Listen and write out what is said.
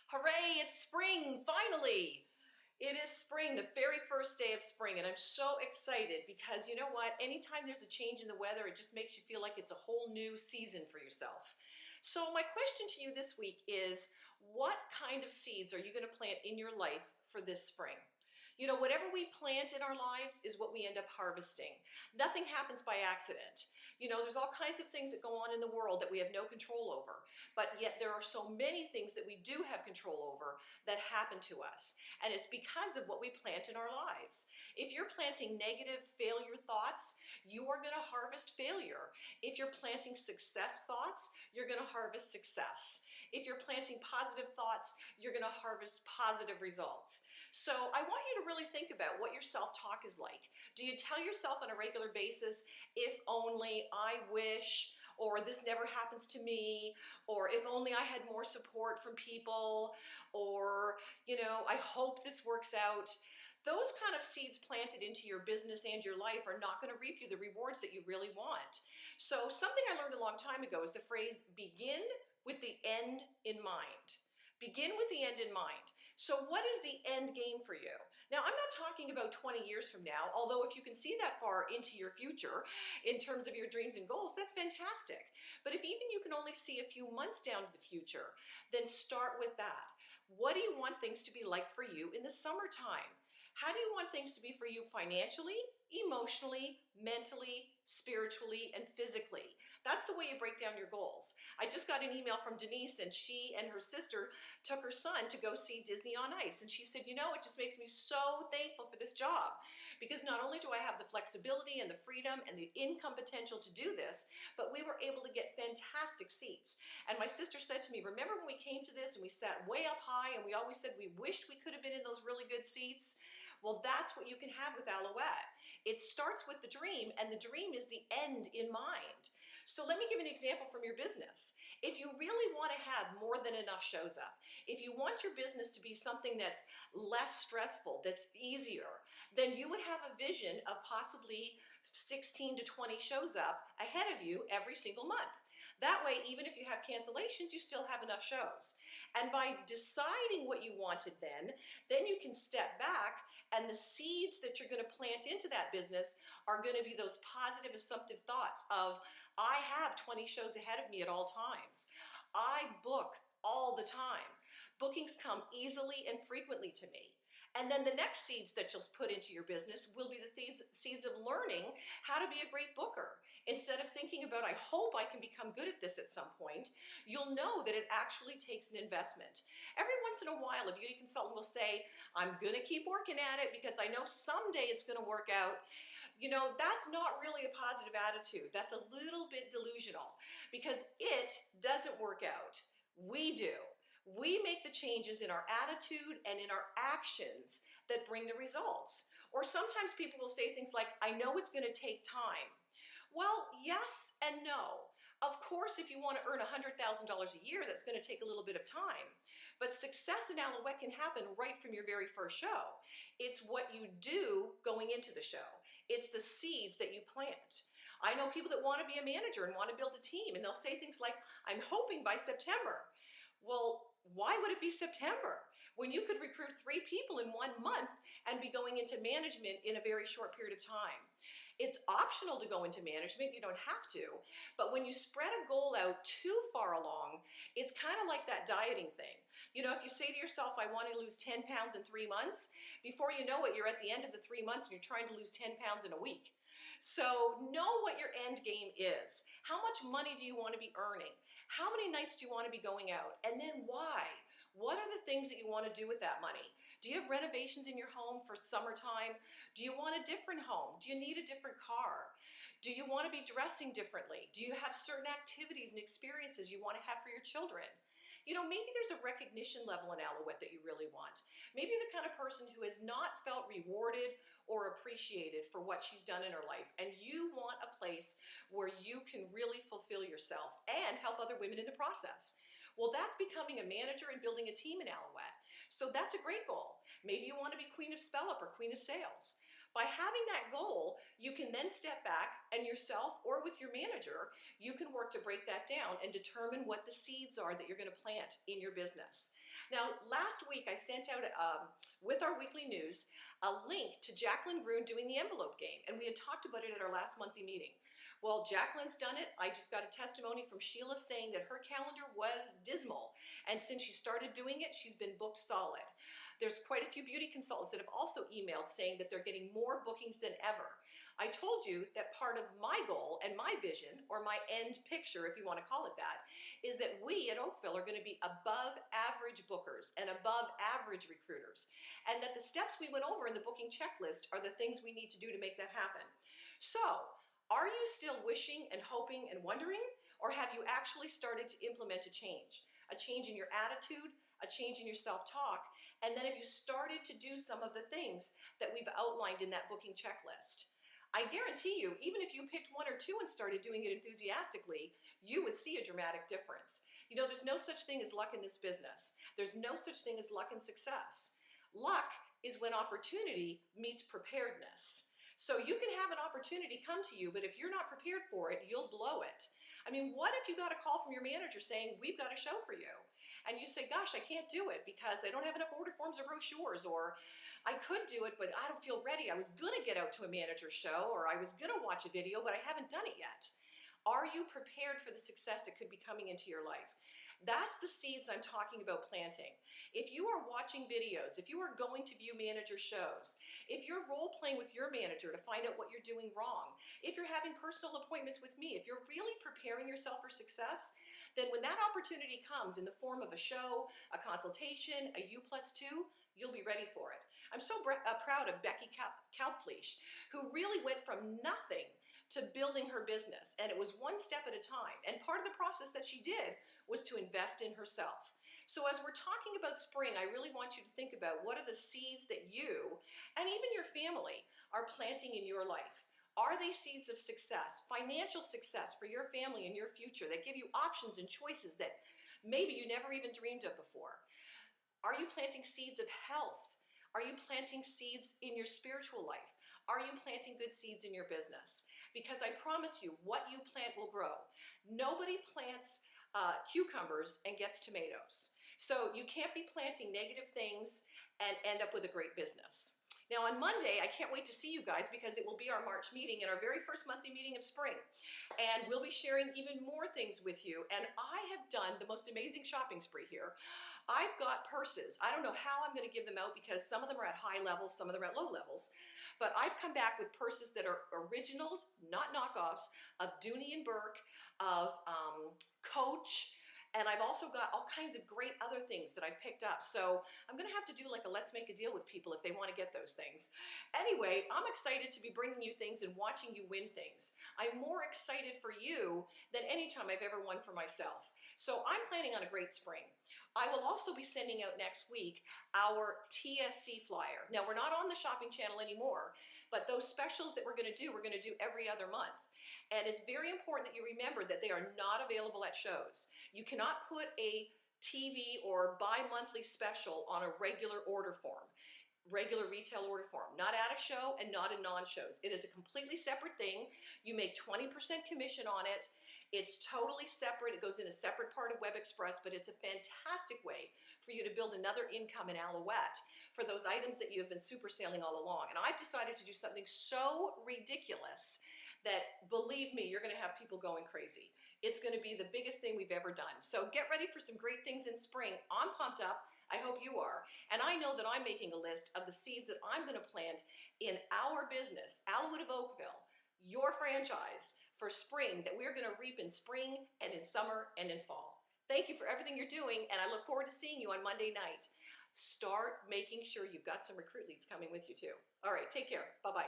Hooray, it's spring, finally! It is spring, the very first day of spring, and I'm so excited because you know what? Anytime there's a change in the weather, it just makes you feel like it's a whole new season for yourself. So my question to you this week is, what kind of seeds are you going to plant in your life for this spring? You know, whatever we plant in our lives is what we end up harvesting. Nothing happens by accident. You know, there's all kinds of things that go on in the world that we have no control over, but yet there are so many things that we do have control over that happen to us. And it's because of what we plant in our lives. If you're planting negative failure thoughts, you are going to harvest failure. If you're planting success thoughts, you're going to harvest success. If you're planting positive thoughts, you're going to harvest positive results. So I want you to really think about what your self-talk is like. Do you tell yourself on a regular basis, if only, I wish, or this never happens to me, or if only I had more support from people, or, you know, I hope this works out? Those kind of seeds planted into your business and your life are not going to reap you the rewards that you really want. So something I learned a long time ago is the phrase, begin with the end in mind. Begin with the end in mind. So what is the end game for you? Now, I'm not talking about 20 years from now, although if you can see that far into your future in terms of your dreams and goals, that's fantastic. But if even you can only see a few months down to the future, then start with that. What do you want things to be like for you in the summertime? How do you want things to be for you financially, emotionally, mentally, spiritually, and physically? That's the way you break down your goals. I just got an email from Denise, and she and her sister took her son to go see Disney on Ice. And she said, you know, it just makes me so thankful for this job, because not only do I have the flexibility and the freedom and the income potential to do this, but we were able to get fantastic seats. And my sister said to me, remember when we came to this and we sat way up high and we always said we wished we could have been in those really good seats? Well, that's what you can have with Alouette. It starts with the dream, and the dream is the end in mind. So let me give an example from your business. If you really want to have more than enough shows up, if you want your business to be something that's less stressful, that's easier, then you would have a vision of possibly 16 to 20 shows up ahead of you every single month. That way, even if you have cancellations, you still have enough shows. And by deciding what you wanted then you can step back, and the seeds that you're going to plant into that business are going to be those positive, assumptive thoughts of, I have 20 shows ahead of me at all times. I book all the time. Bookings come easily and frequently to me. And then the next seeds that you'll put into your business will be the seeds of learning how to be a great booker. Instead of thinking about, I hope I can become good at this at some point, you'll know that it actually takes an investment. Every once in a while, a beauty consultant will say, I'm going to keep working at it because I know someday it's going to work out. You know, that's not really a positive attitude. That's a little bit delusional, because it doesn't work out. We do. We make the changes in our attitude and in our actions that bring the results. Or sometimes people will say things like, I know it's going to take time. Well, yes and no. Of course, if you want to earn $100,000 a year, that's going to take a little bit of time. But success in Alouette can happen right from your very first show. It's what you do going into the show. It's the seeds that you plant. I know people that want to be a manager and want to build a team, and they'll say things like, I'm hoping by September. Well, why would it be September when you could recruit 3 people in 1 month and be going into management in a very short period of time? It's optional to go into management, you don't have to, but when you spread a goal out too far along, it's kind of like that dieting thing. You know, if you say to yourself, I want to lose 10 pounds in 3 months, before you know it, you're at the end of the 3 months and you're trying to lose 10 pounds in a week. So know what your end game is. How much money do you want to be earning? How many nights do you want to be going out? And then why? What are the things that you want to do with that money? Do you have renovations in your home for summertime? Do you want a different home? Do you need a different car? Do you want to be dressing differently? Do you have certain activities and experiences you want to have for your children? You know, maybe there's a recognition level in Alouette that you really want. Maybe you're the kind of person who has not felt rewarded or appreciated for what she's done in her life, and you want a place where you can really fulfill yourself and help other women in the process. Well, that's becoming a manager and building a team in Alouette. So that's a great goal. Maybe you want to be Queen of Spell Up or Queen of Sales. By having that goal, you can then step back and yourself or with your manager, you can work to break that down and determine what the seeds are that you're going to plant in your business. Now, last week I sent out, with our weekly news, a link to Jacqueline Groon doing the envelope game, and we had talked about it at our last monthly meeting. Well, Jacqueline's done it. I just got a testimony from Sheila saying that her calendar was dismal, and since she started doing it, she's been booked solid. There's quite a few beauty consultants that have also emailed saying that they're getting more bookings than ever. I told you that part of my goal and my vision, or my end picture, if you want to call it that, is that we at Oakville are going to be above average bookers and above average recruiters. And that the steps we went over in the booking checklist are the things we need to do to make that happen. So, are you still wishing and hoping and wondering? Or have you actually started to implement a change? A change in your attitude, a change in your self-talk, and then have you started to do some of the things that we've outlined in that booking checklist? I guarantee you, even if you picked one or two and started doing it enthusiastically, you would see a dramatic difference. You know, there's no such thing as luck in this business. There's no such thing as luck and success. Luck is when opportunity meets preparedness. So you can have an opportunity come to you, but if you're not prepared for it, you'll blow it. I mean, what if you got a call from your manager saying, we've got a show for you? And you say, gosh, I can't do it because I don't have enough order forms or brochures, or I could do it, but I don't feel ready. I was gonna get out to a manager show, or I was gonna watch a video, but I haven't done it yet. Are you prepared for the success that could be coming into your life? That's the seeds I'm talking about planting. If you are watching videos, if you are going to view manager shows, if you're role playing with your manager to find out what you're doing wrong, if you're having personal appointments with me, if you're really preparing yourself for success, then when that opportunity comes in the form of a show, a consultation, a U+2, you'll be ready for it. I'm so proud of Becky Kalpfleisch, who really went from nothing to building her business, and it was one step at a time. And part of the process that she did was to invest in herself. So as we're talking about spring, I really want you to think about what are the seeds that you and even your family are planting in your life. Are they seeds of success, financial success for your family and your future that give you options and choices that maybe you never even dreamed of before? Are you planting seeds of health? Are you planting seeds in your spiritual life? Are you planting good seeds in your business? Because I promise you, what you plant will grow. Nobody plants cucumbers and gets tomatoes. So you can't be planting negative things and end up with a great business. Now on Monday, I can't wait to see you guys because it will be our March meeting and our very first monthly meeting of spring. And we'll be sharing even more things with you. And I have done the most amazing shopping spree here. I've got purses. I don't know how I'm going to give them out because some of them are at high levels, some of them are at low levels. But I've come back with purses that are originals, not knockoffs, of Dooney and Burke, of Coach, and I've also got all kinds of great other things that I've picked up. So I'm going to have to do like a let's make a deal with people if they want to get those things. Anyway, I'm excited to be bringing you things and watching you win things. I'm more excited for you than any time I've ever won for myself. So I'm planning on a great spring. I will also be sending out next week our TSC flyer. Now, we're not on the shopping channel anymore, but those specials that we're going to do every other month. And it's very important that you remember that they are not available at shows. You cannot put a TV or bi-monthly special on a regular order form, regular retail order form, not at a show and not in non-shows. It is a completely separate thing. You make 20% commission on it. It's totally separate. It goes in a separate part of Web Express, but it's a fantastic way for you to build another income in Alouette for those items that you have been super selling all along. And I've decided to do something so ridiculous that, believe me, you're going to have people going crazy. It's going to be the biggest thing we've ever done. So get ready for some great things in spring. I'm pumped up. I hope you are. And I know that I'm making a list of the seeds that I'm going to plant in our business, Alouette of Oakville, your franchise, for spring, that we're going to reap in spring and in summer and in fall. Thank you for everything you're doing, and I look forward to seeing you on Monday night. Start making sure you've got some recruit leads coming with you too. All right, take care. Bye-bye.